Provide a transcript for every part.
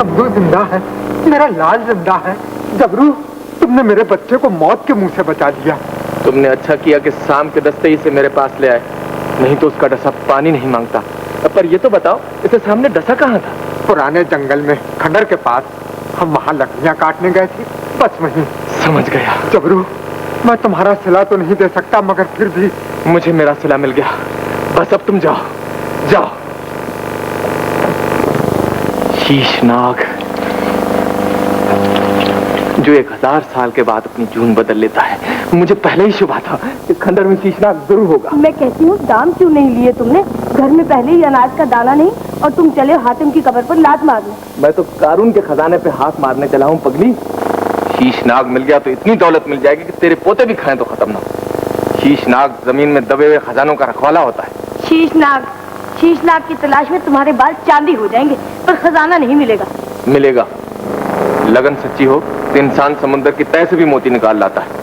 शब्दू जिंदा है, मेरा लाल जिंदा है। जबरू, तुमने मेरे बच्चे को मौत के मुंह से बचा लिया। तुमने अच्छा किया कि शाम के दस्ते इसे मेरे पास ले आए, नहीं तो उसका डसा पानी नहीं मांगता। पर ये तो बताओ, इसे सामने डसा कहाँ था? पुराने जंगल में, खंडर के पास। हम वहाँ लकड़ियाँ काटने गए थे, बस वहीं। समझ गया। जबरू, मैं तुम्हारा सिला तो नहीं दे सकता, मगर फिर भी मुझे मेरा सिला मिल गया। बस अब तुम जाओ, जाओ। शीशनाग जो 1000 साल के बाद अपनी जून बदल लेता है। मुझे पहले ही शुभा था कि खंडर में शीशनाग जरूर होगा। मैं कहती हूँ, दाम क्यों नहीं लिए तुमने? घर में पहले ही अनाज का दाना नहीं और तुम चले हातिम की कब्र पर लात मारने। मैं तो कारून के खजाने पे हाथ मारने चला हूँ पगली। शीशनाग मिल गया तो इतनी दौलत मिल जाएगी कि तेरे पोते भी खाएं तो खत्म ना हो। शीशनाग जमीन में दबे हुए खजानों का रखवाला होता है। शीशनाग की तलाश में तुम्हारे बाल चांदी हो जाएंगे, पर खजाना नहीं मिलेगा। मिलेगा। लगन सच्ची हो तो इंसान समुद्र की तह से भी मोती निकाल लाता है।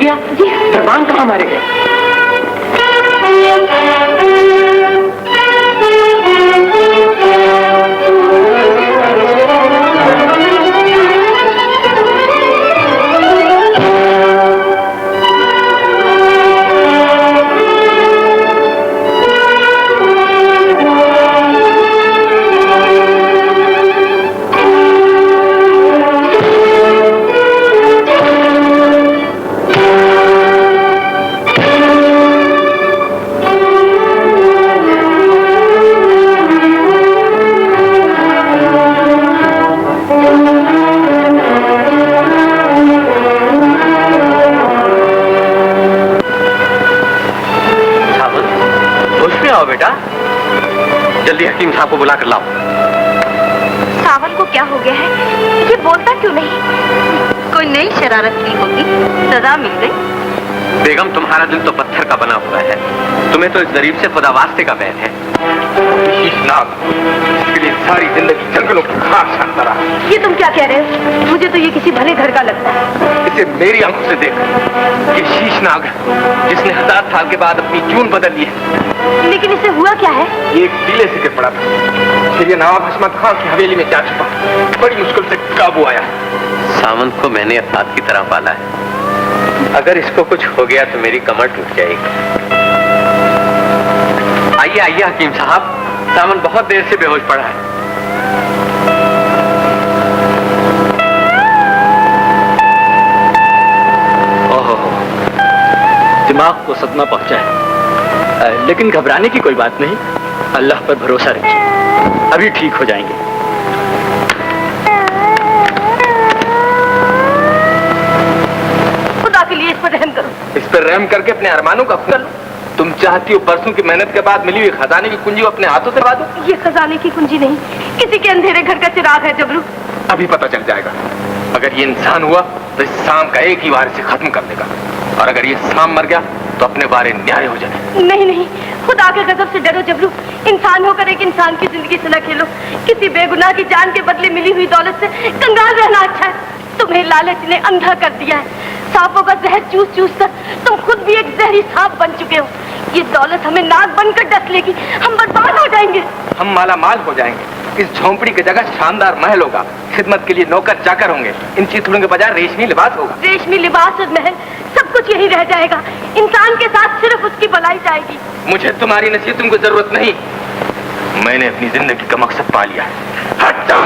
लिया? जी। दरबान कहाँ मारे गए? बेटा, जल्दी हकीम साहब को बुला कर लाओ। सावन को क्या हो गया है? ये बोलता क्यों नहीं? कोई नई शरारत की होगी, सजा मिल गई। बेगम, तुम्हारा दिल तो पत्थर का बना हुआ है, तुम्हें तो इस गरीब से खुदा वास्ते का बैर है। शीशनाग, इसके लिए सारी जिंदगी जंगलों की खाक छानता रहा। ये तुम क्या कह रहे हो? मुझे तो ये किसी भले घर का लगता है। इसे मेरी आंखों से देख, ये शीशनाग जिसने 1000 साल के बाद अपनी जून बदल ली है। लेकिन इसे हुआ क्या है? ये एक टीले से गिर पड़ा था, फिर ये नवाब हशमत खान की हवेली में जा छुपा, बड़ी मुश्किल से काबू आया। सावंत को मैंने औलाद की तरह पाला है, अगर इसको कुछ हो गया तो मेरी कमर टूट जाएगी। आइए आइए हकीम साहब, सावंत बहुत देर से बेहोश पड़ा है। ओहो, दिमाग को सदमा पहुंचा है, लेकिन घबराने की कोई बात नहीं। अल्लाह पर भरोसा रखिए, अभी ठीक हो जाएंगे। खुदा के लिए इस पर रहम करो। इस पर रहम करके अपने अरमानों का कर लो। तुम चाहती हो परसों की मेहनत के बाद मिली हुई खजाने की कुंजी अपने हाथों से दबा दो? ये खजाने की कुंजी नहीं, किसी के अंधेरे घर का चिराग है जबरू। अभी पता चल जाएगा। अगर ये इंसान हुआ तो इस शाम का एक ही वार से खत्म कर देगा, और अगर ये शाम मर गया तो अपने बारे न्यारे हो जाए। नहीं नहीं, खुदा के गजब से डरो जबरू। इंसान होकर एक इंसान की जिंदगी से न खेलो। किसी बेगुनाह की जान के बदले मिली हुई दौलत से कंगाल रहना अच्छा है। तुम्हें लालच ने अंधा कर दिया है। सांपों का जहर चूस चूस कर तुम खुद भी एक जहरी सांप बन चुके हो। ये दौलत हमें नाक बनकर डस लेगी, हम बर्बाद हो जाएंगे। हम माला माल हो जाएंगे। इस झोंपड़ी की जगह शानदार महल होगा, खिदमत के लिए नौकर चाकर होंगे, इन चीथड़ों के बजाय रेशमी लिबास होगा। रेशमी लिबास और महल सब कुछ यही रह जाएगा। इंसान के साथ सिर्फ उसकी भलाई जाएगी। मुझे तुम्हारी नसीहतों की जरूरत नहीं, मैंने अपनी जिंदगी का मकसद पा लिया। हट जाओ।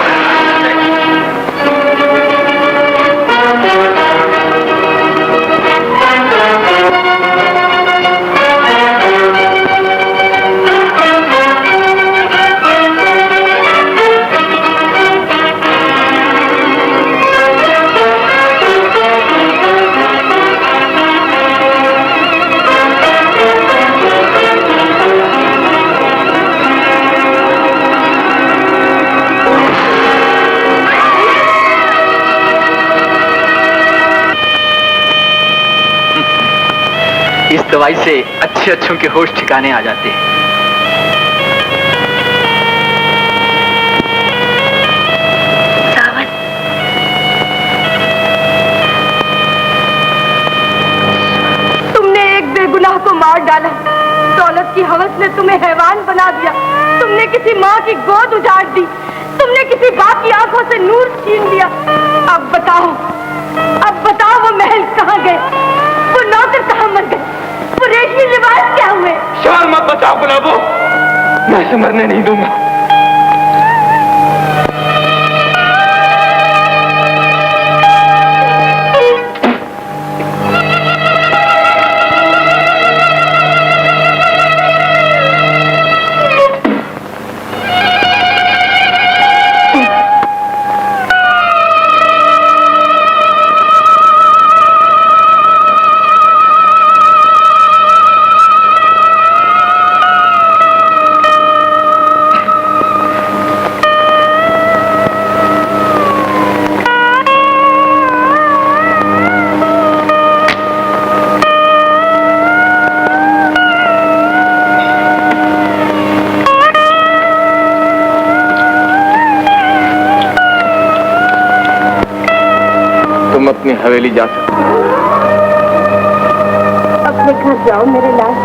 इस दवाई से अच्छे अच्छों के होश ठिकाने आ जाते हैं। सावन, तुमने एक बेगुनाह को मार डाला। दौलत की हवस ने तुम्हें हैवान बना दिया। तुमने किसी माँ की गोद उजाड़ दी। तुमने किसी बाप की आंखों से नूर छीन लिया। अब बताओ वो महल कहाँ गए? वो नौकर कहाँ मर गए? वो रेशमी लिबास क्या हुए? शोर मत बचाओ गुलाबो, मैं इसे मरने नहीं दूंगा। तुम अपनी हवेली जा सकते हो। जाओ मेरे लाल,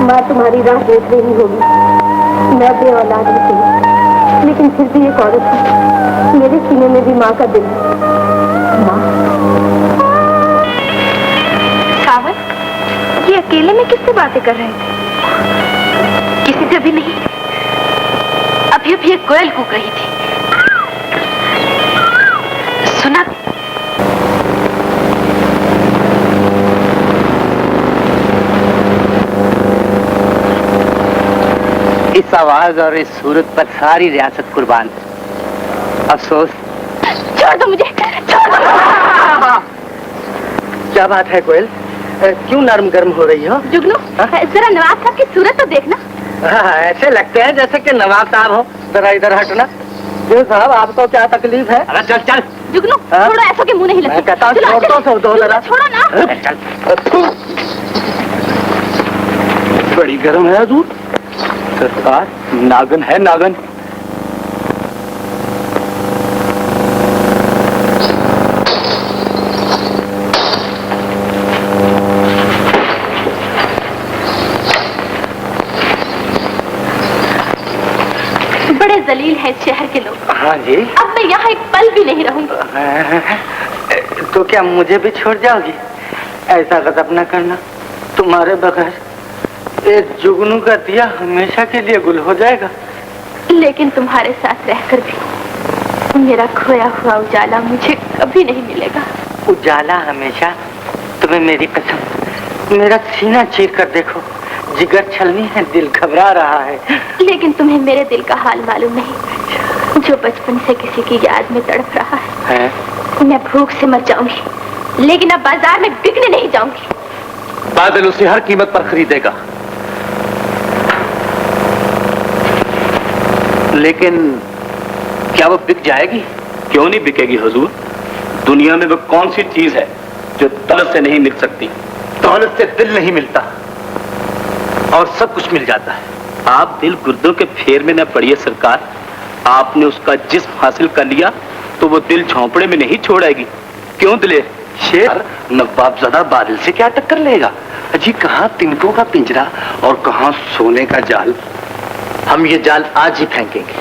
माँ तुम्हारी राह देख रही होगी। मैं बेऔलाद ही थी, लेकिन फिर भी एक औरत हूँ। मेरे सीने में भी माँ का दिल है। माँ। सावन, ये अकेले में किससे बातें कर रहे थे? किसी से भी नहीं। अभी अभी एक कोयल कूक रही थी, सुना? इस आवाज और इस सूरत पर सारी रियासत कुर्बान। अफसोस। छोड़ दो मुझे, छोड़ दो। क्या बात है कोयल, क्यों नरम गर्म हो रही हो? जुगनू, जरा नवाब साहब की सूरत तो देखना। ऐसे लगते हैं जैसे कि नवाब साहब हो। जरा इधर हटना। जी साहब, आपको क्या तकलीफ है? अरे चल चल। जुगनू, थोड़ा ऐसा के मुंह नहीं लगती। मैं कहता हूँ छोड़ दो जरा। छोड़ो ना। चल। बड़ी गर्म है दूध। सरकार, नागन है नागन। बड़े जलील है इस शहर के लोग। हाँ जी। अब मैं यहाँ एक पल भी नहीं रहूंगी। तो क्या मुझे भी छोड़ जाओगी? ऐसा गजब न करना, तुम्हारे बगैर एक जुगनू का दिया हमेशा के लिए गुल हो जाएगा। लेकिन तुम्हारे साथ रहकर भी मेरा खोया हुआ उजाला मुझे कभी नहीं मिलेगा। उजाला हमेशा? तुम्हें मेरी कसम, मेरा सीना चीर कर देखो, जिगर छलनी है, दिल घबरा रहा है। लेकिन तुम्हें मेरे दिल का हाल मालूम नहीं, जो बचपन से किसी की याद में तड़प रहा है। मैं भूख से मर जाऊंगी, लेकिन अब बाजार में बिकने नहीं जाऊंगी। बादल उसे हर कीमत पर खरीदेगा। लेकिन क्या वो बिक जाएगी? क्यों नहीं बिकेगी हुजूर? दुनिया में वो कौन सी चीज है जो दौलत से नहीं मिल सकती? दौलत से दिल नहीं मिलता और सब कुछ मिल जाता है। आप दिल गुर्दों के फेर में न पड़िए सरकार। आपने उसका जिस्म हासिल कर लिया तो वो दिल झोंपड़े में नहीं छोड़ेगी। क्यों दिले? शेर, नवाबजादा बादल से क्या टक्कर लेगा? अजी, कहाँ तिनकों का पिंजरा और कहाँ सोने का जाल। हम ये जाल आज ही फेंकेंगे।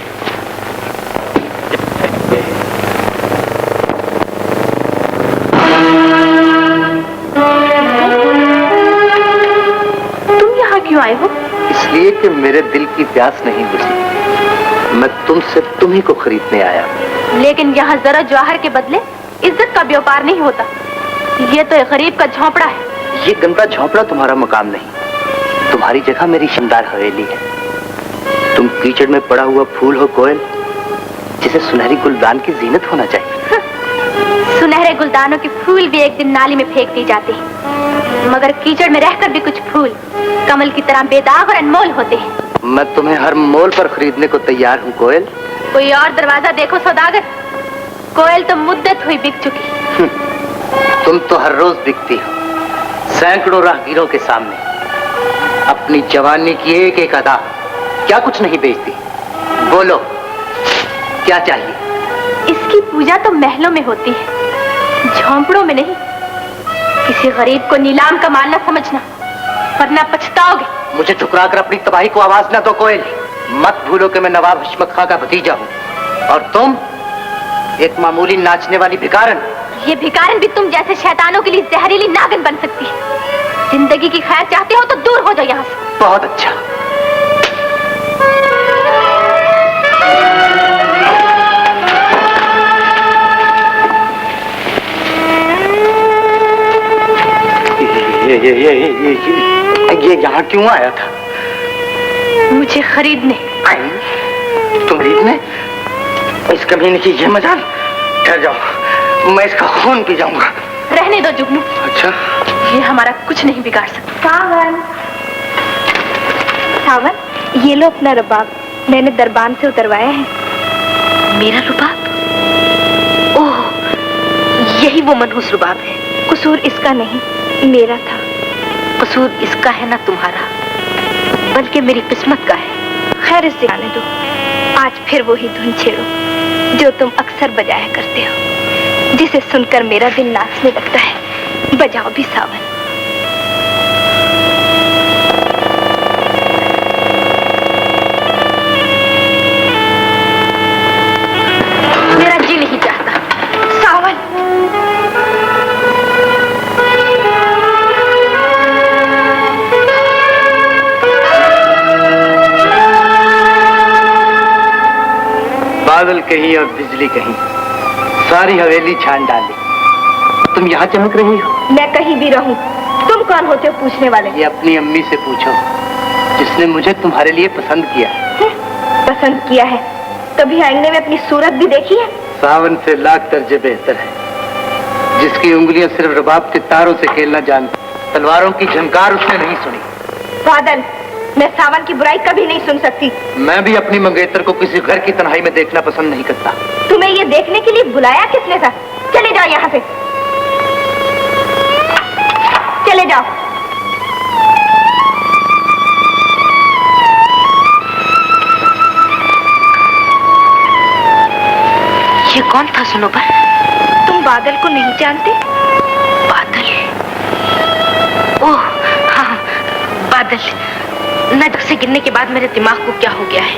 तुम यहाँ क्यों आए हो? इसलिए कि मेरे दिल की प्यास नहीं बुझी। मैं तुमसे तुम्ही को खरीदने आया। लेकिन यहाँ जरा जवाहर के बदले इज्जत का व्यापार नहीं होता। ये तो एक गरीब का झोंपड़ा है। ये गंदा झोंपड़ा तुम्हारा मकाम नहीं, तुम्हारी जगह मेरी शानदार हवेली है। तुम कीचड़ में पड़ा हुआ फूल हो कोयल, जिसे सुनहरी गुलदान की जीनत होना चाहिए। सुनहरे गुलदानों के फूल भी एक दिन नाली में फेंक दिए जाते हैं, मगर कीचड़ में रहकर भी कुछ फूल कमल की तरह बेदाग और अनमोल होते हैं। मैं तुम्हें हर मोल पर खरीदने को तैयार हूँ कोयल। कोई और दरवाजा देखो सौदागर। कोयल तो मुद्दत हुई बिक चुकी। तुम तो हर रोज बिकती हो, सैकड़ों राहगीरों के सामने। अपनी जवानी की एक एक अदा क्या कुछ नहीं बेचती? बोलो, क्या चाहिए? इसकी पूजा तो महलों में होती है, झोंपड़ों में नहीं। किसी गरीब को नीलाम का माल न समझना, वरना पछताओगे। मुझे ठुकरा कर अपनी तबाही को आवाज न दो कोयल। मत भूलो कि मैं नवाब हशमत खां का भतीजा हूँ और तुम एक मामूली नाचने वाली भिखारन। ये भिखारन भी तुम जैसे शैतानों के लिए जहरीली नागिन बन सकती है। जिंदगी की खैर चाहते हो तो दूर हो जाओ यहाँ से। बहुत अच्छा। ये यहाँ क्यों आया था? मुझे खरीदने। तुम खरीदने? इस कमीने की ये मजाल। ठहर जाओ, मैं इसका खून पी जाऊंगा। रहने दो जुगनू। अच्छा, ये हमारा कुछ नहीं बिगाड़ सकता। सावन, सावन, ये लो अपना रुबाब, मैंने दरबान से उतरवाया है। मेरा रुबाब? ओह, यही वो मनहूस रुबाब है। कसूर इसका नहीं, मेरा था। कसूर इसका है ना तुम्हारा, बल्कि मेरी किस्मत का है। खैर, इसे आने दो। आज फिर वही धुन छेड़ो जो तुम अक्सर बजाया करते हो, जिसे सुनकर मेरा दिल नाचने लगता है। बजाओ भी सावन। कहीं और बिजली कहीं, सारी हवेली छान डाली। तुम यहाँ चमक रही हो। मैं कहीं भी रहूं, तुम कौन होते हो पूछने वाले? ये अपनी अम्मी से पूछो, जिसने मुझे तुम्हारे लिए पसंद किया है। पसंद किया है? कभी आईने में अपनी सूरत भी देखी है? सावन से लाख दर्जे बेहतर है, जिसकी उंगलियां सिर्फ रबाब के तारों से खेलना जानती, तलवारों की झंकार उसने नहीं सुनी। बादल, मैं सावन की बुराई कभी नहीं सुन सकती। मैं भी अपनी मंगेतर को किसी घर की तन्हाई में देखना पसंद नहीं करता। तुम्हें ये देखने के लिए बुलाया किसने था? चले जाओ यहाँ से, चले जाओ। ये कौन था सनोबर? तुम बादल को नहीं जानते? बादल? ओह हाँ, बादल। नजर से गिरने के बाद मेरे दिमाग को क्या हो गया है?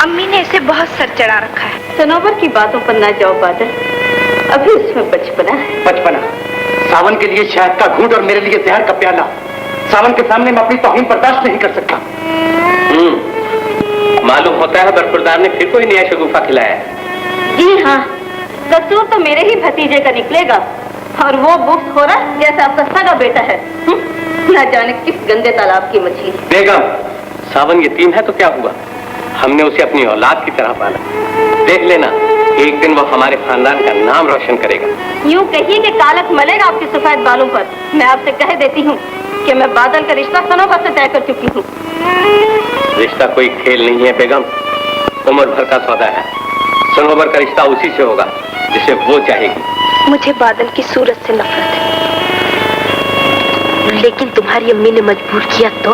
अम्मी ने इसे बहुत सर चढ़ा रखा है। सनोबर की बातों पर ना जाओ बादल, अभी उसमें बचपना है। बचपना? सावन के लिए शहद का घूंट और मेरे लिए जहर का प्याला। सावन के सामने मैं अपनी तौहीन बर्दाश्त नहीं कर सकता। मालूम होता है बरखुरदार ने फिर कोई नया शगुफा खिलाया है। जी हाँ, कसूर तो मेरे ही भतीजे का निकलेगा, और वो बुफ्त हो रहा जैसा आपका सगा बेटा है। ना जाने किस गंदे तालाब की मछली। बेगम, सावन यतीम है तो क्या हुआ? हमने उसे अपनी औलाद की तरह पाला। देख लेना, एक दिन वो हमारे खानदान का नाम रोशन करेगा। यूं कहिए कि कालक मलेगा आपके सफेद बालों पर। मैं आपसे कह देती हूँ कि मैं बादल का रिश्ता सनोबर से तय कर चुकी हूँ। रिश्ता कोई खेल नहीं है बेगम, उम्र भर का सौदा है। सनोबर का रिश्ता उसी से होगा जिसे वो चाहेगी। मुझे बादल की सूरत से नफरत है, लेकिन तुम्हारी अम्मी ने मजबूर किया तो?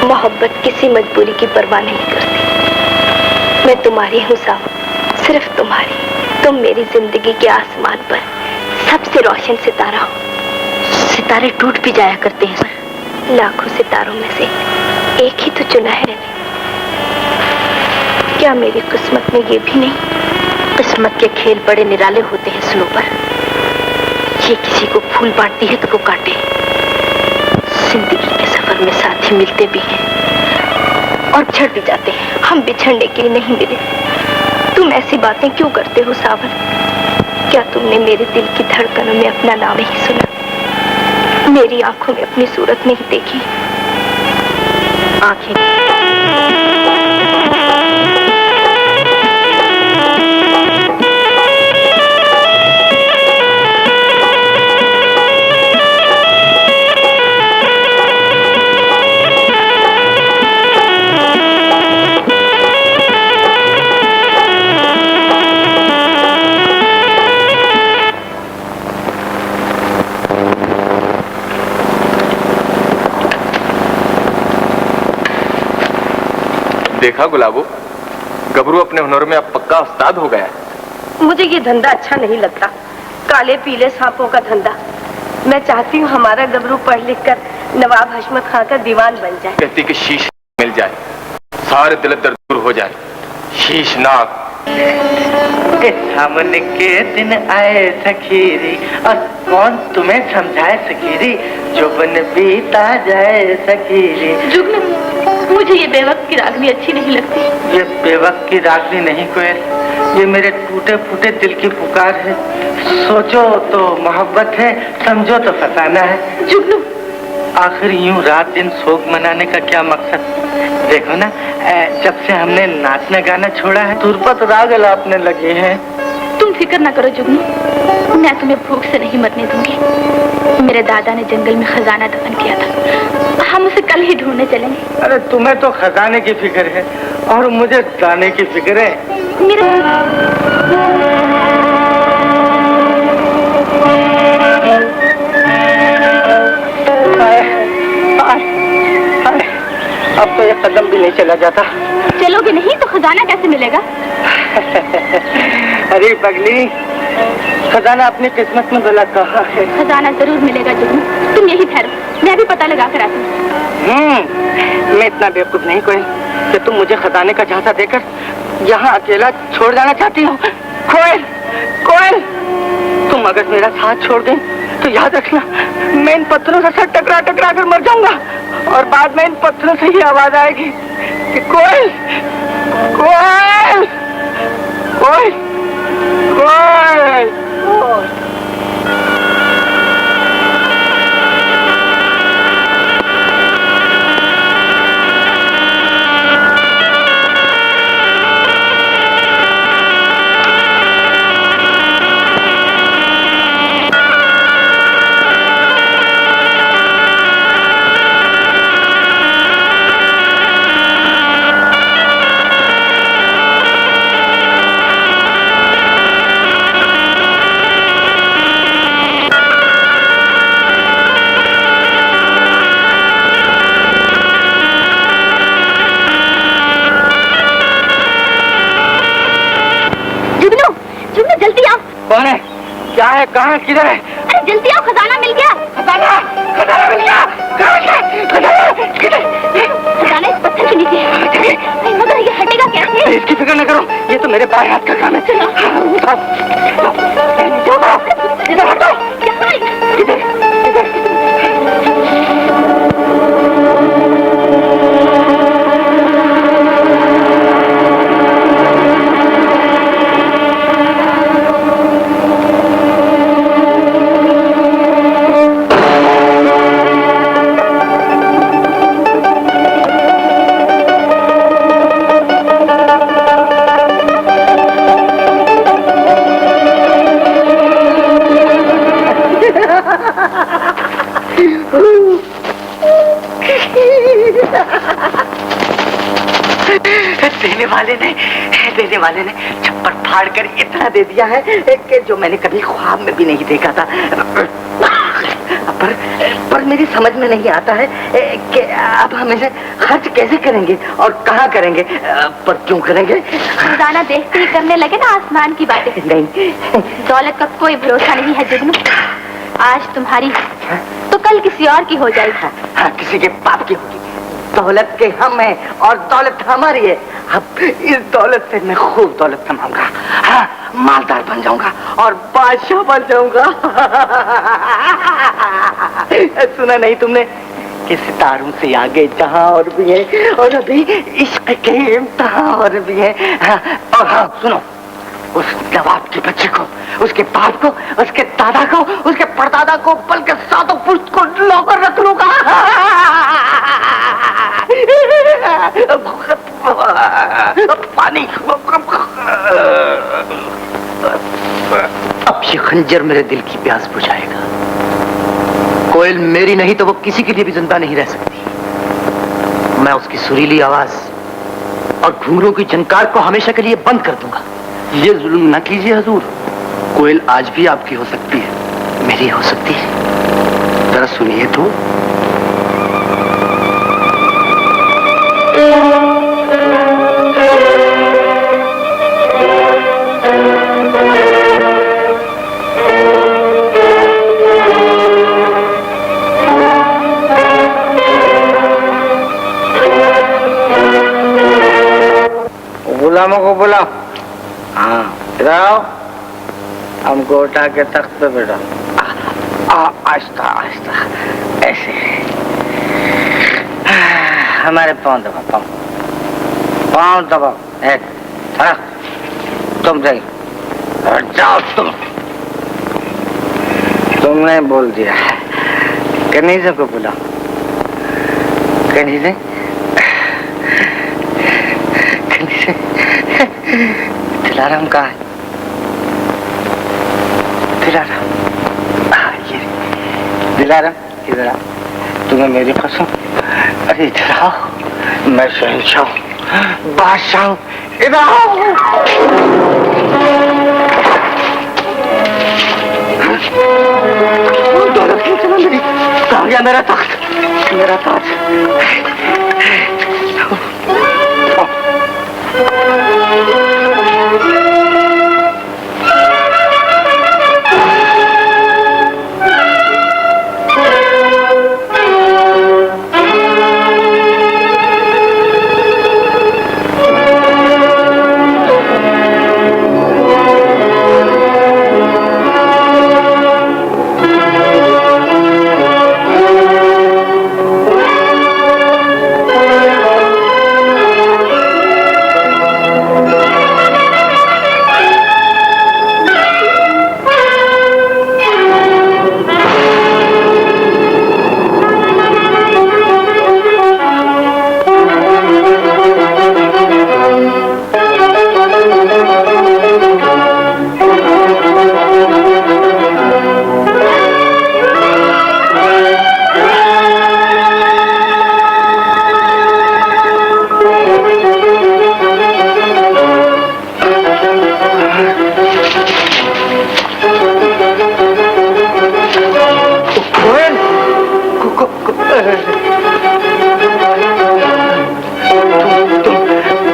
मोहब्बत किसी मजबूरी की परवाह नहीं करती। मैं तुम्हारी हूँ सावन, सिर्फ तुम्हारी। तुम मेरी जिंदगी के आसमान पर सबसे रोशन सितारा हो। सितारे टूट भी जाया करते हैं। लाखों सितारों में से एक ही तो चुना है मैंने। क्या मेरी किस्मत में ये भी नहीं? किस्मत के खेल बड़े निराले होते हैं सनोबर। ये किसी को फूल बांटती है तो वो काटे। जिंदगी के सफर में साथी मिलते भी हैं और बिछड़ भी जाते हैं। हम बिछड़ने के लिए नहीं मिले। तुम ऐसी बातें क्यों करते हो सावन? क्या तुमने मेरे दिल की धड़कनों में अपना नाम नहीं सुना? मेरी आंखों में अपनी सूरत नहीं देखी? आंखें देखा गुलाबो, गबरू अपने हुनर में अब पक्का उस्ताद हो गया है। मुझे ये धंधा अच्छा नहीं लगता, काले पीले सांपों का धंधा। मैं चाहती हूँ हमारा गबरू पढ़ लिख कर नवाब हशमत खां का दीवान बन जाए। कहती कि शीश मिल जाए, सारे दिल दर्द दूर हो जाए। शीशनाग सामने के दिन आए सखीरी, और कौन तुम्हें समझाए सखीरी, जो बन बीता जाए सखीरी। जुगनू, मुझे ये बेवक्त की रागनी अच्छी नहीं लगती। ये बेवक्त की रागनी नहीं कोयल, ये मेरे टूटे फूटे दिल की पुकार है। सोचो तो मोहब्बत है, समझो तो फसाना है। जुगनू, आखिर यूं रात दिन शोक मनाने का क्या मकसद? देखो ना, जब से हमने नाचना गाना छोड़ा है, तुरपत राग लापने लगे हैं। तुम फिक्र ना करो जुगनू, मैं तुम्हें भूख से नहीं मरने दूंगी। मेरे दादा ने जंगल में खजाना दफन किया था, हम उसे कल ही ढूंढने चलेंगे। अरे तुम्हें तो खजाने की फिक्र है और मुझे दाने की फिक्र है। मेरे अब तो ये कदम भी नहीं चला जाता। चलोगे नहीं तो खजाना कैसे मिलेगा? अरे पगली, खजाना अपनी किस्मत में भला कहाँ है? खजाना जरूर मिलेगा जुगनू, तुम यही ठहरो, मैं भी पता लगा कर आती हूँ। मैं इतना बेवकूफ नहीं कोई कि तुम मुझे खजाने का झांसा देकर यहाँ अकेला छोड़ जाना चाहती हो। कोयल, कोयल, तुम अगर मेरा साथ छोड़ दें तो याद रखना, मैं इन पत्थरों से सर टकरा टकरा कर मर जाऊंगा, और बाद में इन पत्थरों से ही आवाज आएगी कि कोयल, कोयल, कोयल, कोयल, कोयल। कौन है? क्या है? कहाँ? किधर है? अरे जल्दी आओ, खजाना मिल गया। खजाना, खजाना मिल गया। कहाँ है? खजाना किधर? खजाना इस पत्थर के नीचे है। मगर ये हटेगा कैसे? इसकी फिक्र न करो, ये तो मेरे बाएं हाथ का काम है। इधर हटो। देने वाले ने छप्पर फाड़ कर इतना दे दिया है कि जो मैंने कभी ख्वाब में भी नहीं देखा था। पर मेरी समझ में नहीं आता है कि अब हम इसे खर्च कैसे करेंगे और कहाँ करेंगे, पर क्यों करेंगे? रोजाना देखते ही करने लगे ना आसमान की बातें। नहीं, दौलत का कोई भरोसा नहीं है जुगनू। आज तुम्हारी तो कल किसी और की हो जाएगी। हाँ, किसी के बाप की होगी। दौलत के हम हैं और दौलत हमारी है। अब इस दौलत से मैं खूब दौलत कमाऊंगा। हाँ, मालदार बन जाऊंगा और बादशाह बन जाऊंगा। सुना नहीं तुमने कि सितारों से आगे जहां और भी है, और अभी इश्क के इम्तिहान और भी है। हाँ, और हाँ सुनो, उस नवाब के बच्चे को, उसके बाप को, उसके दादा को, उसके परदादा को, बल्कि सातों पुश्त को लौकर रख लूंगा। पानी। अब ये खंजर मेरे दिल की प्यास बुझाएगा। कोयल मेरी नहीं तो वो किसी के लिए भी जिंदा नहीं रह सकती। मैं उसकी सुरीली आवाज और घुंघरू की झनकार को हमेशा के लिए बंद कर दूंगा। ये जुल्म न कीजिए हुजूर, कोयल आज भी आपकी हो सकती है, मेरी हो सकती है। जरा सुनिए तो। गुलामों को बुलाओ। हाँ, इधर आओ, हमको उठा के तख्त पे बैठा। आहिस्ता आहिस्ता ऐसे। हमारे पाँव दबाओ, पाँव दबाओ। तुम सही जाओ। तुमने बोल दिया। कनीज़ों को बुलाओ। कनीज़ें, दिलाराम कहाँ है? दिलाराम, ये दिलाराम, इधर आओ। तुम्हें मेरी कसम। अरे इधर आओ, मैं शहंशाह हूँ, बादशाह हूँ। इधर आओ। दौलत क्यों चला मेरी? कहाँ गया मेरा तख्त, मेरा ताज?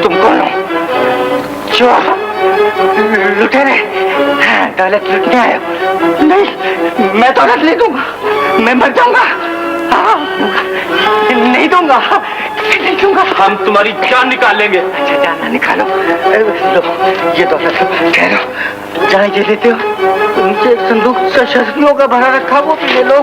तुम कौन हो? चोर, लुटेरे, दौलत लुटने आए हो? नहीं, मैं दौलत ले दूंगा, मैं मर जाऊंगा। नहीं दूंगा, नहीं दूंगा। हम तुम्हारी जान निकाल लेंगे। अच्छा, जान ना निकालो। लो, ये दौलत ठहरो, जहाँ ये लेते हो नीचे एक संदूक शस्त्रियों का भरा रखा, वो ले लो।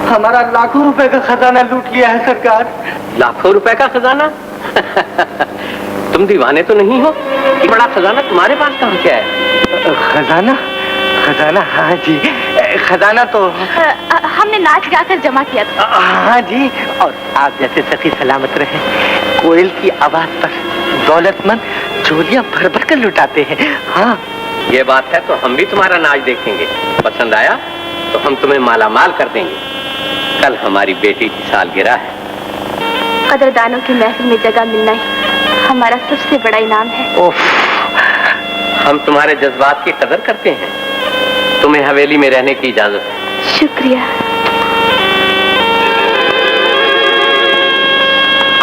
हमारा लाखों रुपए का खजाना लूट लिया है सरकार। लाखों रुपए का खजाना? तुम दीवाने तो नहीं हो? ये बड़ा खजाना तुम्हारे पास कहाँ क्या है? खजाना? खजाना? हाँ जी, खजाना तो हमने नाच गाकर जमा किया था। हाँ जी, और आप जैसे सखी सलामत रहे। कोयल की आवाज पर दौलतमंद झोलियां भर भर कर लुटाते हैं। हाँ, ये बात है तो हम भी तुम्हारा नाच देखेंगे। पसंद आया तो हम तुम्हें मालामाल कर देंगे। कल हमारी बेटी की सालगिरह है। कदरदानों की महफिल में जगह मिलना ही हमारा सबसे बड़ा इनाम है। हम तुम्हारे जज्बात की कदर करते हैं। तुम्हें हवेली में रहने की इजाजत है। शुक्रिया।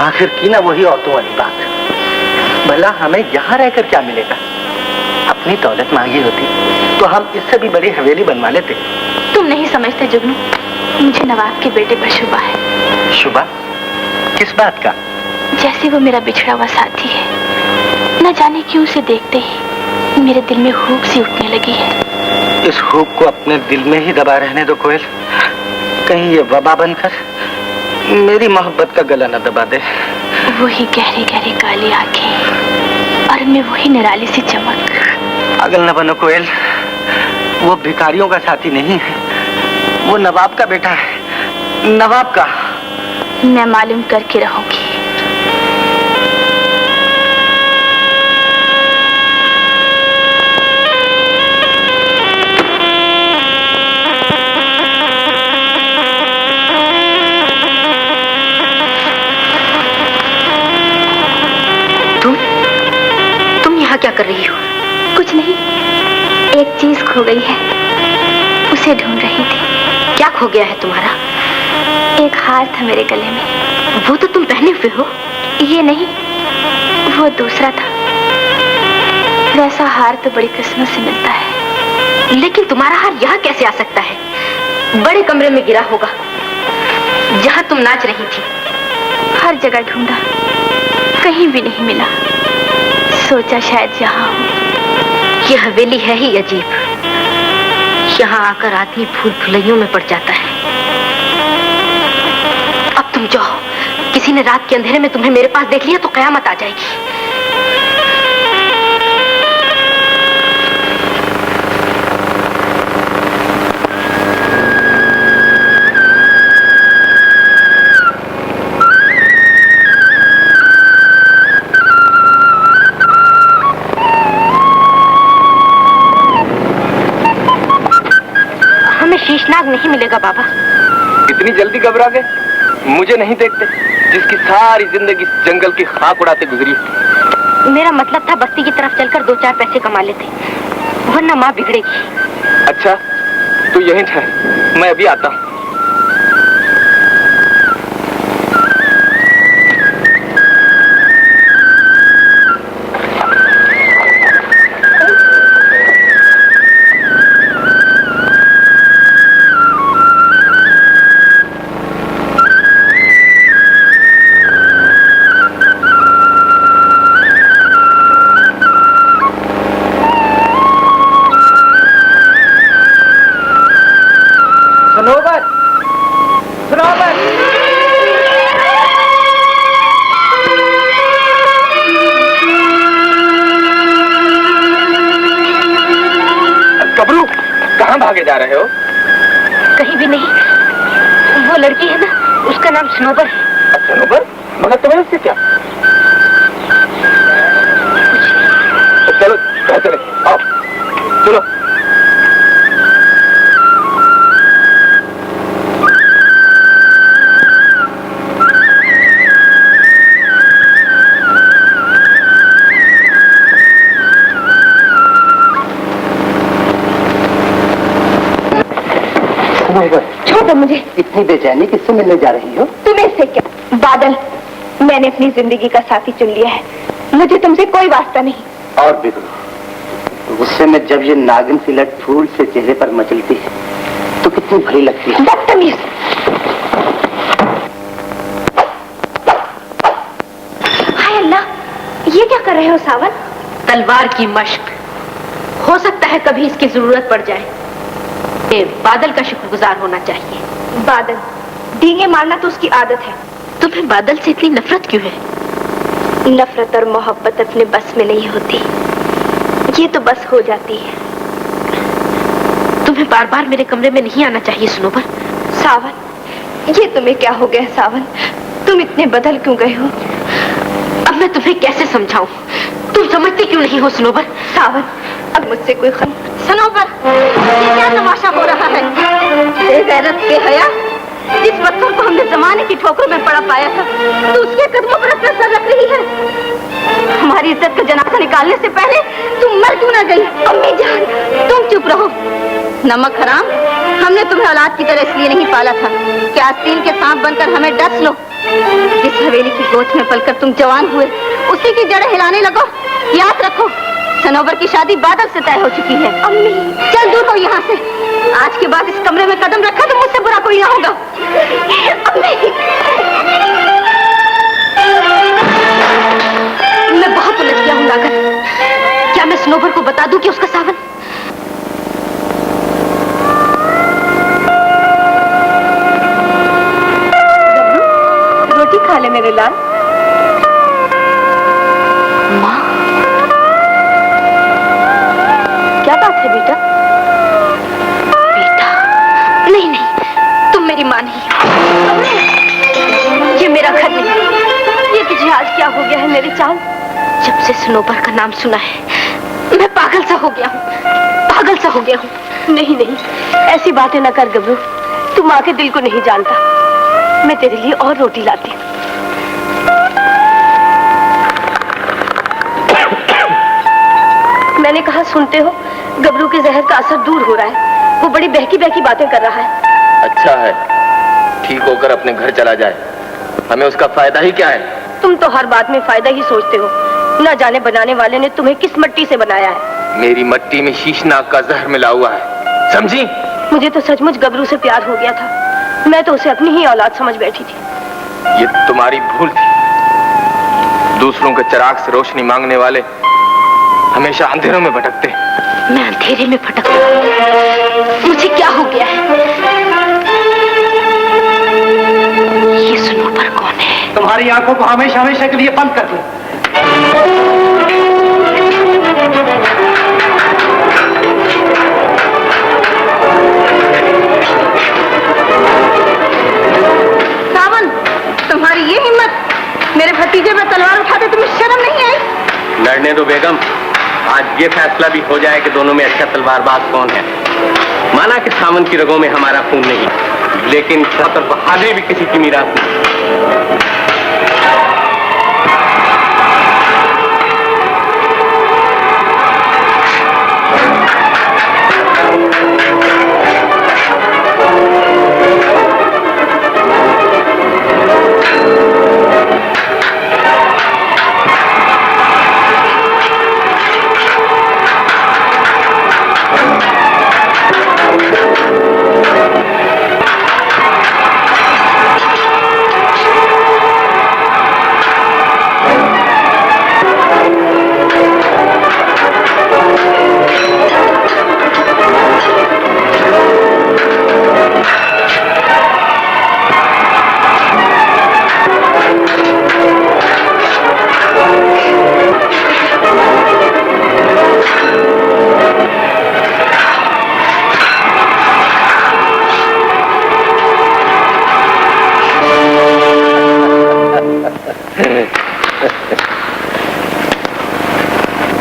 आखिर की ना वही औरतों वाली बात। भला हमें यहाँ रहकर क्या मिलेगा? अपनी दौलत मांगी होती तो हम इससे भी बड़ी हवेली बनवा लेते। तुम नहीं समझते जुगनू, मुझे नवाब के बेटे पर शुबा है। शुबा? किस बात का? जैसे वो मेरा बिछड़ा हुआ साथी है, न जाने क्यों उसे देखते ही मेरे दिल में हूक सी उठने लगी है। इस हूक को अपने दिल में ही दबा रहने दो कोयल। कहीं ये वबा बनकर मेरी मोहब्बत का गला न दबा दे। वही गहरी गहरी काली आंखें और मैं वही निराली सी चमक। पागल न बनो कोयल, वो भिखारियों का साथी नहीं है, वो नवाब का बेटा है। नवाब का। मैं मालूम करके रहूंगी। तुम यहाँ क्या कर रही हो? कुछ नहीं, एक चीज खो गई है। उसे ढूंढ रही थी। क्या खो गया है तुम्हारा? एक हार था मेरे गले में। वो तो तुम पहने हुए हो। ये नहीं, वो दूसरा था। वैसा हार तो बड़ी किस्मत से मिलता है। लेकिन तुम्हारा हार यहाँ कैसे आ सकता है? बड़े कमरे में गिरा होगा जहाँ तुम नाच रही थी। हर जगह ढूंढा, कहीं भी नहीं मिला। सोचा शायद यहाँ हो। यह हवेली है ही अजीब। यहाँ आकर आदमी फूल फुलैयों में पड़ जाता है। अब तुम जाओ। किसी ने रात के अंधेरे में तुम्हें मेरे पास देख लिया तो कयामत आ जाएगी। शीशनाग नहीं मिलेगा बाबा। इतनी जल्दी घबरा गए? मुझे नहीं देखते, जिसकी सारी जिंदगी जंगल की खाक उड़ाते गुजरी। मेरा मतलब था बस्ती की तरफ चलकर 2-4 पैसे कमा लेते, वरना माँ बिगड़ेगी। अच्छा, तू यहीं ठहर, मैं अभी आता हूँ। भागे जा रहे हो? कहीं भी नहीं। वो लड़की है ना, उसका नाम सनोबर है। सनोबर? मगर तुम्हें उससे क्या? चलो घर चले, आओ चलो। छोड़ो मुझे। इतनी बेचैनी किससे मिलने जा रही हो? तुम्हें से क्या? बादल, मैंने अपनी जिंदगी का साथी चुन लिया है। मुझे तुमसे कोई वास्ता नहीं। और बिगड़ो, गुस्से में जब ये नागिन सी लट फूल से चेहरे पर मचलती है तो कितनी भली लगती है। बदतमीज। हाय अल्लाह, ये क्या कर रहे हो सावन? तलवार की मश्क। हो सकता है कभी इसकी जरूरत पड़ जाए। बादल का शुक्रगुजार होना चाहिए। बादल, डींगे मारना तो उसकी आदत है। तुम्हें बादल से इतनी नफरत क्यों है? नफरत और मोहब्बत अपने बस में नहीं होती, ये तो बस हो जाती है। तुम्हें बार बार मेरे कमरे में नहीं आना चाहिए सनोबर। सावन, ये तुम्हें क्या हो गया सावन? तुम इतने बदल क्यों गए हो? अब मैं तुम्हें कैसे समझाऊं? तुम समझती क्यों नहीं हो सनोबर? सावन, अब मुझसे कोई सनोबर, ये क्या तमाशा हो रहा है? बेगैरत के हया, जिस पत्थर को हमने जमाने की ठोकरों में पड़ा पाया था, तो उसके कदमों पर अपना सर रख रही है। हमारी इज्जत का जनाजा निकालने से पहले तुम मर क्यों ना गई? अम्मी जान, तुम चुप रहो। नमक हराम, हमने तुम्हें औलाद की तरह इसलिए नहीं पाला था कि आस्तीन के सांप बनकर हमें डस लो। जिस हवेली की गोद में पलकर तुम जवान हुए, उसी की जड़ें हिलाने लगो। याद रखो, सनोबर की शादी बादल से तय हो चुकी है। अम्मी, चल दूर हो यहाँ से। आज के बाद इस कमरे में कदम रखा तो मुझसे बुरा कोई ना होगा। अम्मी, मैं बहुत उलझ गया हूँ नागर। क्या मैं सनोबर को बता दूं कि उसका सावन? रोटी खा ले मेरे लाल। माँ, क्या बात है बेटा? बेटा, नहीं नहीं, तुम मेरी माँ नहीं। ये मेरा घर नहीं। ये तुझे आज क्या हो गया है मेरी चाल? जब से सनोबर का नाम सुना है मैं पागल सा हो गया हूँ, पागल सा हो गया हूँ। नहीं नहीं, ऐसी बातें ना कर गबरू, तू माँ के दिल को नहीं जानता। मैं तेरे लिए और रोटी लाती हूँ। मैंने कहा सुनते हो, गबरू के जहर का असर दूर हो रहा है। वो बड़ी बहकी बहकी बातें कर रहा है। अच्छा है, ठीक होकर अपने घर चला जाए, हमें उसका फायदा ही क्या है। तुम तो हर बात में फायदा ही सोचते हो। न जाने बनाने वाले ने तुम्हें किस मिट्टी से बनाया है। मेरी मिट्टी में शीशनाग का जहर मिला हुआ है, समझी? मुझे तो सचमुच गबरू से प्यार हो गया था। मैं तो उसे अपनी ही औलाद समझ बैठी थी। ये तुम्हारी भूल थी। दूसरों के चिराग से रोशनी मांगने वाले हमेशा अंधेरों में भटकते। मैं अंधेरे में भटक मुझे क्या हो गया है? ये सनोबर कौन है? तुम्हारी आंखों को हमेशा हमेशा के लिए बंद कर दो। सावन, तुम्हारी ये हिम्मत, मेरे भतीजे में तलवार उठाते तुम्हें शर्म नहीं आई? लड़ने दो बेगम, आज ये फैसला भी हो जाए कि दोनों में अच्छा तलवारबाज कौन है। माना कि सावन की रगों में हमारा खून नहीं, लेकिन सतर बहादुरी भी किसी की मीरास नहीं।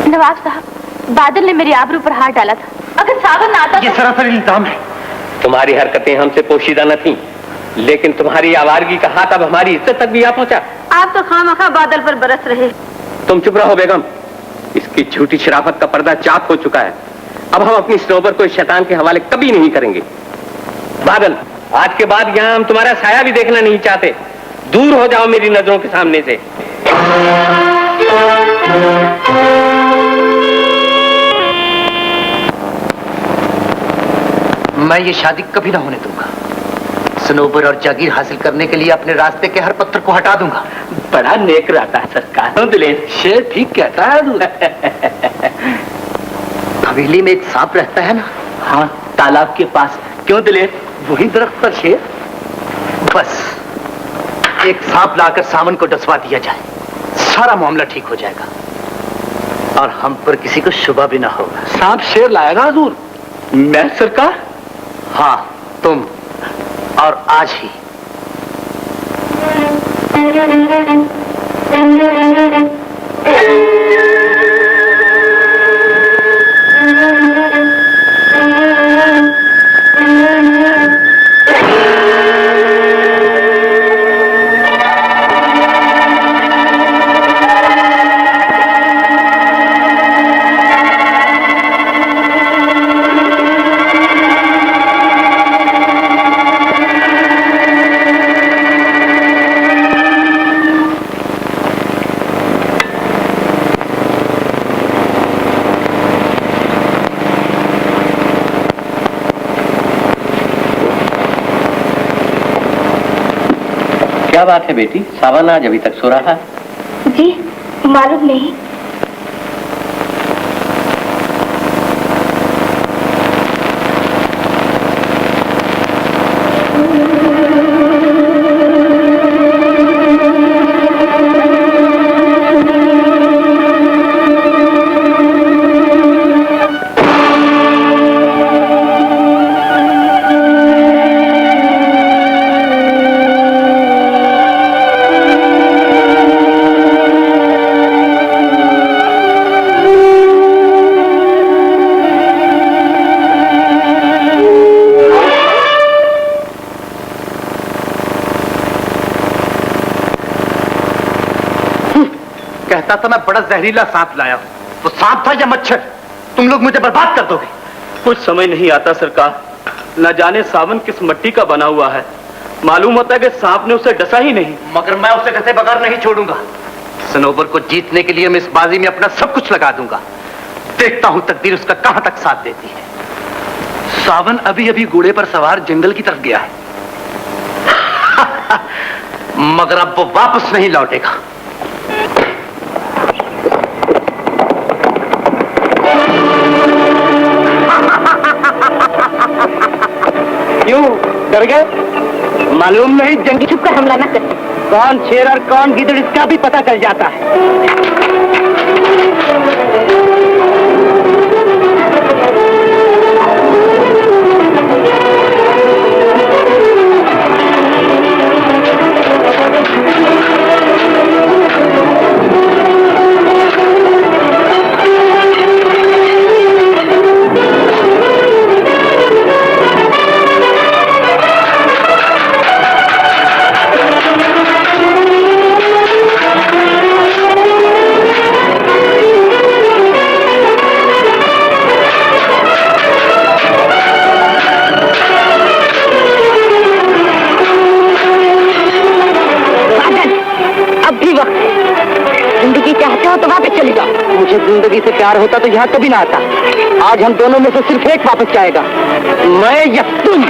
नवाब साहब, बादल ने मेरी आबरू पर हाथ डाला था। अगर सावन ना आता ये सरासर इल्जाम है। तुम्हारी हरकतें हमसे पोशीदा न थीं, लेकिन तुम्हारी आवारगी का हाथ अब हमारी इज्जत तक भी आ पहुंचा। आप तो खामखा बादल पर बरस रहे। तुम चुप रहो बेगम, इसकी झूठी शराफत का पर्दा चाक हो चुका है। अब हम अपनी सनोबर को इस शैतान के हवाले कभी नहीं करेंगे। बादल, आज के बाद यहाँ हम तुम्हारा साया भी देखना नहीं चाहते। दूर हो जाओ मेरी नजरों के सामने से। मैं ये शादी कभी ना होने दूंगा। सनोबर और जागीर हासिल करने के लिए अपने रास्ते के हर पत्थर को हटा दूंगा। बड़ा नेक रहता है सरकार। दिलेर, शेर ठीक कहता है। हवेली में एक सांप रहता है ना? हाँ, तालाब के पास। क्यों दिलेर? वही दरख्त पर शेर। बस एक सांप लाकर सावन को डसवा दिया जाए, सारा मामला ठीक हो जाएगा और हम पर किसी को शुबा भी ना होगा। सांप शेर लाएगा हुजूर? मैं सरकार? हाँ, तुम, और आज ही। क्या बात है बेटी, सावन आज अभी तक सो रहा है? जी मालूम नहीं। कहता था मैं बड़ा जहरीला सांप लाया हूं। वो सांप था या मच्छर? तुम लोग मुझे बर्बाद कर दोगे। कुछ समझ नहीं आता सरकार। न जाने सावन किस मिट्टी का बना हुआ है। मालूम होता है कि सांप ने उसे डसा ही नहीं। मगर मैं उसे डसे बगैर नहीं छोड़ूंगा। सनोबर को जीतने के लिए मैं इस बाजी में अपना सब कुछ लगा दूंगा। देखता हूं तकदीर उसका कहां तक साथ देती है। सावन अभी अभी घोड़े पर सवार जंगल की तरफ गया है। मगर अब वो वापस नहीं लौटेगा। क्यों डर गए? मालूम नहीं जंगी छुप कर हमला न कर। कौन शेर और कौन गिदड़ इसका भी पता चल जाता है। मुझे जिंदगी से प्यार होता तो यहाँ कभी ना आता। आज हम दोनों में से सिर्फ एक वापस जाएगा, मैं या तुम।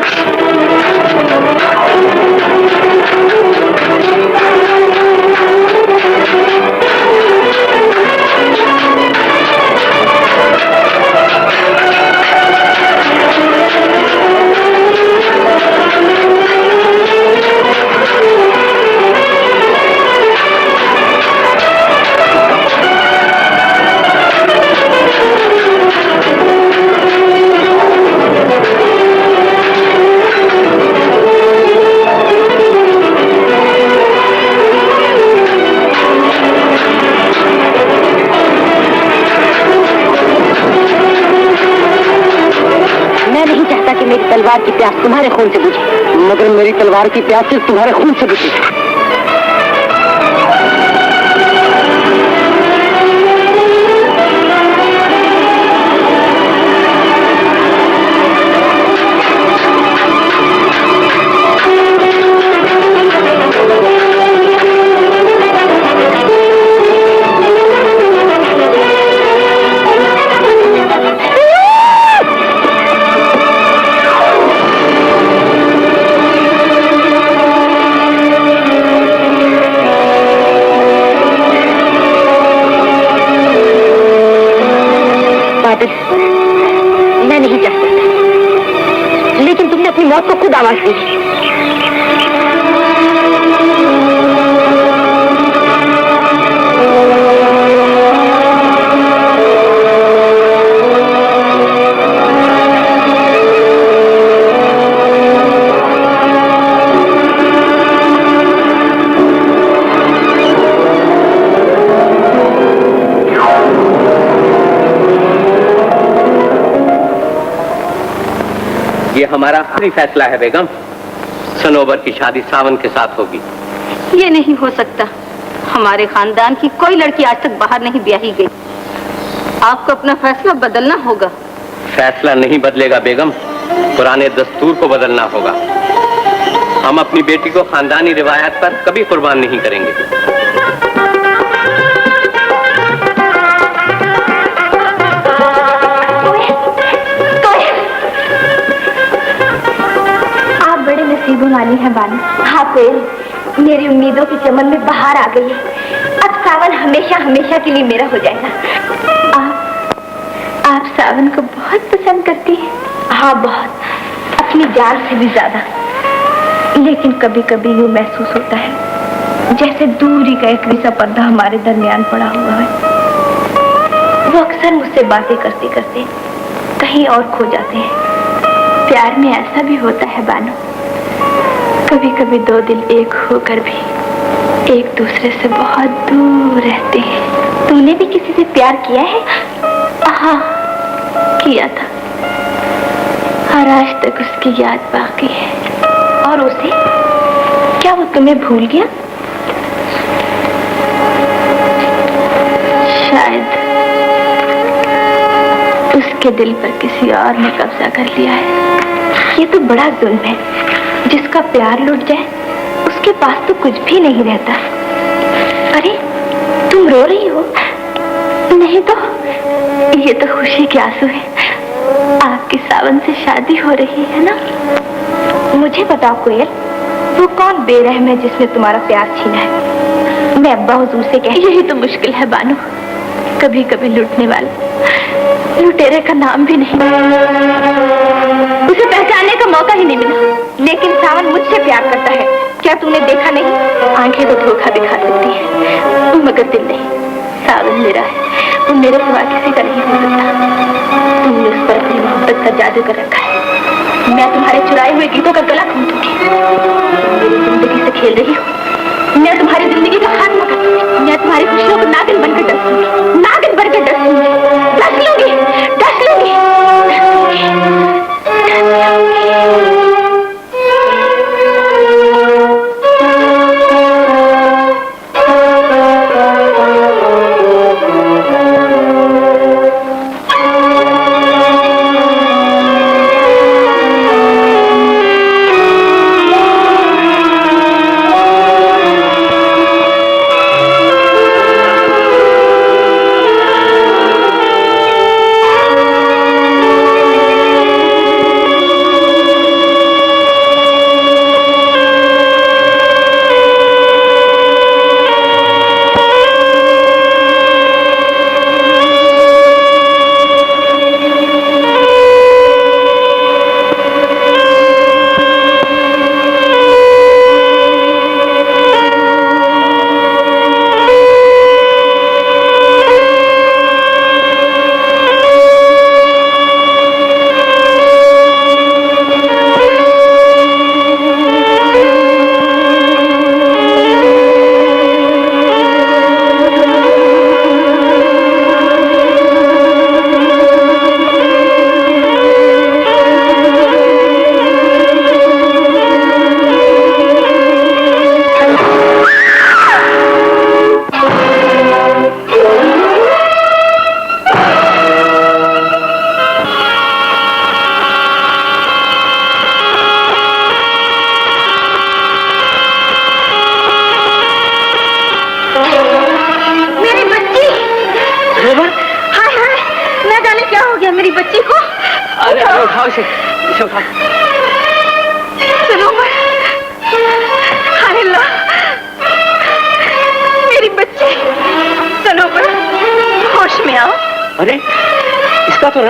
तलवार की प्यास तुम्हारे खून से बुझी, मगर मेरी तलवार की प्यास सिर्फ तुम्हारे खून से बुझी। मैं नहीं जा सकता, लेकिन तुमने अपनी मौत को खुद आवाज दी। ये हमारा आखिरी फैसला है बेगम। सनोबर की शादी सावन के साथ होगी। ये नहीं हो सकता। हमारे खानदान की कोई लड़की आज तक बाहर नहीं ब्याही गई। आपको अपना फैसला बदलना होगा। फैसला नहीं बदलेगा बेगम, पुराने दस्तूर को बदलना होगा। हम अपनी बेटी को खानदानी रिवायत पर कभी कुर्बान नहीं करेंगे। नसीबों वाली है बानी। हाँ कोयल, मेरी उम्मीदों की चमन में बाहर आ गई है। अब सावन हमेशा हमेशा के लिए मेरा हो जाएगा। आप सावन को बहुत पसंद करती हैं। हाँ बहुत, अपनी जान से भी ज्यादा। लेकिन कभी कभी यूँ महसूस होता है जैसे दूरी का एक विसा पर्दा हमारे दरमियान पड़ा हुआ है। वो अक्सर मुझसे बातें करते करते कहीं और खो जाते हैं। प्यार में ऐसा भी होता है बानो, कभी कभी दो दिल एक होकर भी एक दूसरे से बहुत दूर रहते हैं। तूने भी किसी से प्यार किया है? हाँ किया था, और आज तक उसकी याद बाकी है। और उसे क्या वो तुम्हें भूल गया? शायद उसकी उसके दिल पर किसी और ने कब्जा कर लिया है। ये तो बड़ा जुल्म है। जिसका प्यार लुट जाए उसके पास तो कुछ भी नहीं रहता। अरे तुम रो रही हो? नहीं तो ये तो खुशी के आंसू है। आपकी सावन से शादी हो रही है ना? मुझे बताओ कोयल, वो कौन बेरहम है जिसने तुम्हारा प्यार छीना है? मैं अब्बा हुजूर से कह। यही तो मुश्किल है बानू। कभी कभी लूटने वाले लुटेरे का नाम भी नहीं, उसे पहचानने का मौका ही नहीं मिला। लेकिन सावन मुझसे प्यार करता है। क्या तूने देखा नहीं? आंखें तो धोखा दिखा सकती है मगर दिल नहीं। सावन मेरा है, वो मेरे सिवा किसी का नहीं हो सकता। तुमने उस पर अपनी मोहब्बत का जादू कर रखा है। मैं तुम्हारे चुराए हुए गीतों का गला घोंट दूंगी। मेरी जिंदगी से खेल रही हो। मैं तुम्हारी जिंदगी का खात्मा कर दूंगी। मैं तुम्हारी खुशियों को नागिन बनकर डस लूंगी। नागिन बनकर डस लूंगी। डस लूंगी, डस लूंगी, डस लूंगी।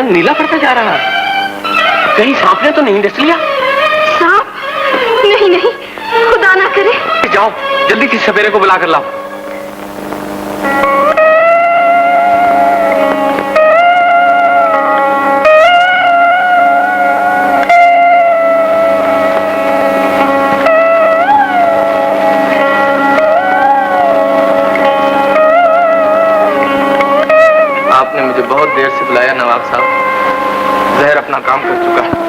नीला पड़ता जा रहा। कहीं सांप ने तो नहीं डस लिया? सांप? नहीं नहीं, खुदा ना करे। जाओ जल्दी किसी सवेरे को बुला कर लाओ। आपने मुझे बहुत देर से बुलाया नवाब साहब। जहर अपना काम कर चुका है।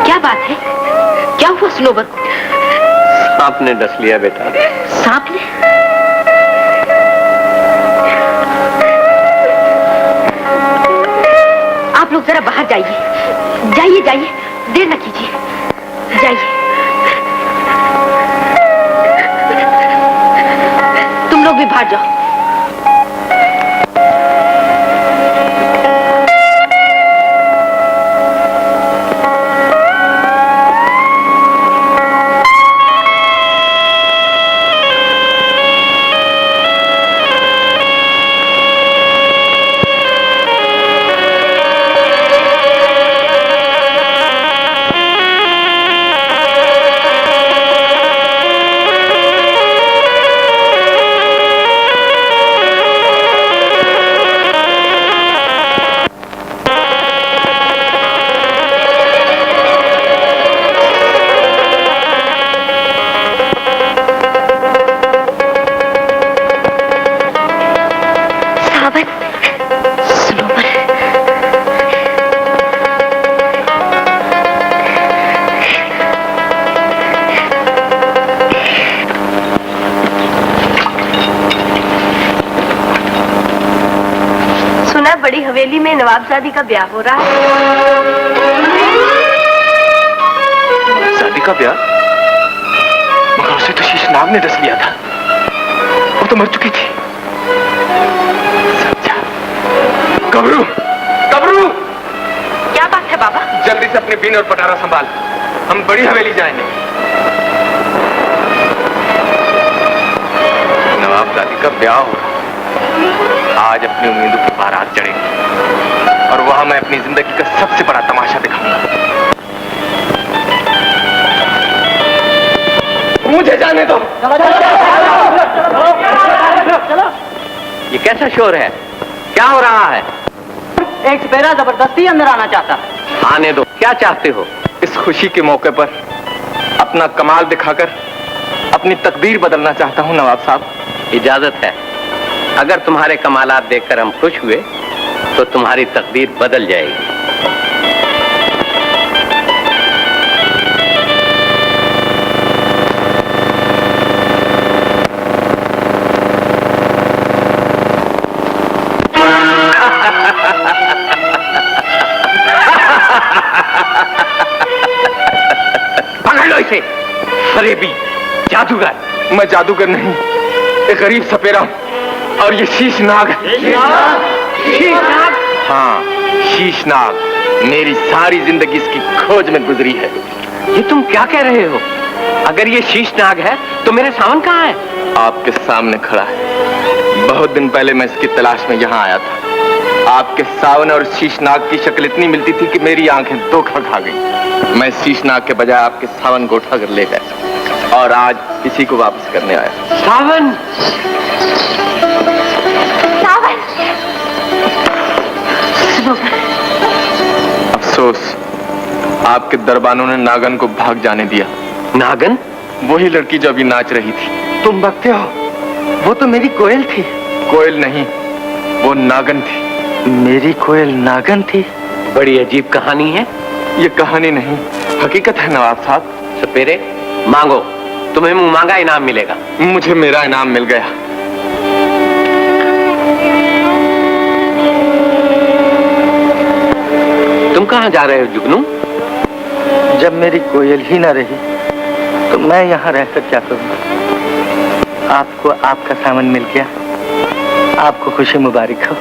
क्या बात है? क्या हुआ सनोबर को? सांप ने डस लिया बेटा। सांप ने? आप लोग जरा बाहर जाइए। जाइए जाइए, देर न कीजिए। जाइए। तुम लोग भी बाहर जाओ। हवेली में नवाबजादी का ब्याह हो रहा है। शादी का ब्याह? मगर उसे तो शीशनाग ने डस लिया था, वो तो मर चुकी थी। समझा। गबरू, गबरू! क्या बात है बाबा? जल्दी से अपने बीन और पटारा संभाल, हम बड़ी हवेली जाएंगे। नवाबजादी का ब्याह हो रहा, आज अपनी उम्मीदों की बारात चढ़ेगी और वहां मैं अपनी जिंदगी का सबसे बड़ा तमाशा दिखाऊंगा। मुझे जाने दो। ये कैसा शोर है? क्या हो रहा है? एक सपेरा जबरदस्ती अंदर आना चाहता है। आने दो। क्या चाहते हो? इस खुशी के मौके पर अपना कमाल दिखाकर अपनी तकदीर बदलना चाहता हूं नवाब साहब। इजाजत है। अगर तुम्हारे कमालात देखकर हम खुश हुए तो तुम्हारी तकदीर बदल जाएगी। पकड़ लो इसे, फरेबी जादूगर। मैं जादूगर नहीं, एक गरीब सपेरा हूं और ये शीशनाग है। शीशनाग? हाँ, शीशनाग। मेरी सारी जिंदगी इसकी खोज में गुजरी है। ये तुम क्या कह रहे हो? अगर ये शीशनाग है तो मेरे सावन कहाँ है? आपके सामने खड़ा है। बहुत दिन पहले मैं इसकी तलाश में यहाँ आया था। आपके सावन और शीशनाग की शक्ल इतनी मिलती थी कि मेरी आंखें धोखा खा गई। मैं शीशनाग के बजाय आपके सावन को उठा कर ले गया और आज इसी को वापस करने आया। सावन! सावन! अफसोस, आपके दरबानों ने नागन को भाग जाने दिया। नागन? वही लड़की जो अभी नाच रही थी। तुम बकते हो, वो तो मेरी कोयल थी। कोयल नहीं, वो नागन थी। मेरी कोयल नागन थी? बड़ी अजीब कहानी है। ये कहानी नहीं, हकीकत है नवाब साहब। सपेरे, मांगो, तुम्हें मुंह मांगा इनाम मिलेगा। मुझे मेरा इनाम मिल गया। तुम कहाँ जा रहे हो जुगनू? जब मेरी कोयल ही न रही तो मैं यहाँ रहकर क्या करूँ? आपको आपका सामान मिल गया, आपको खुशी मुबारक हो।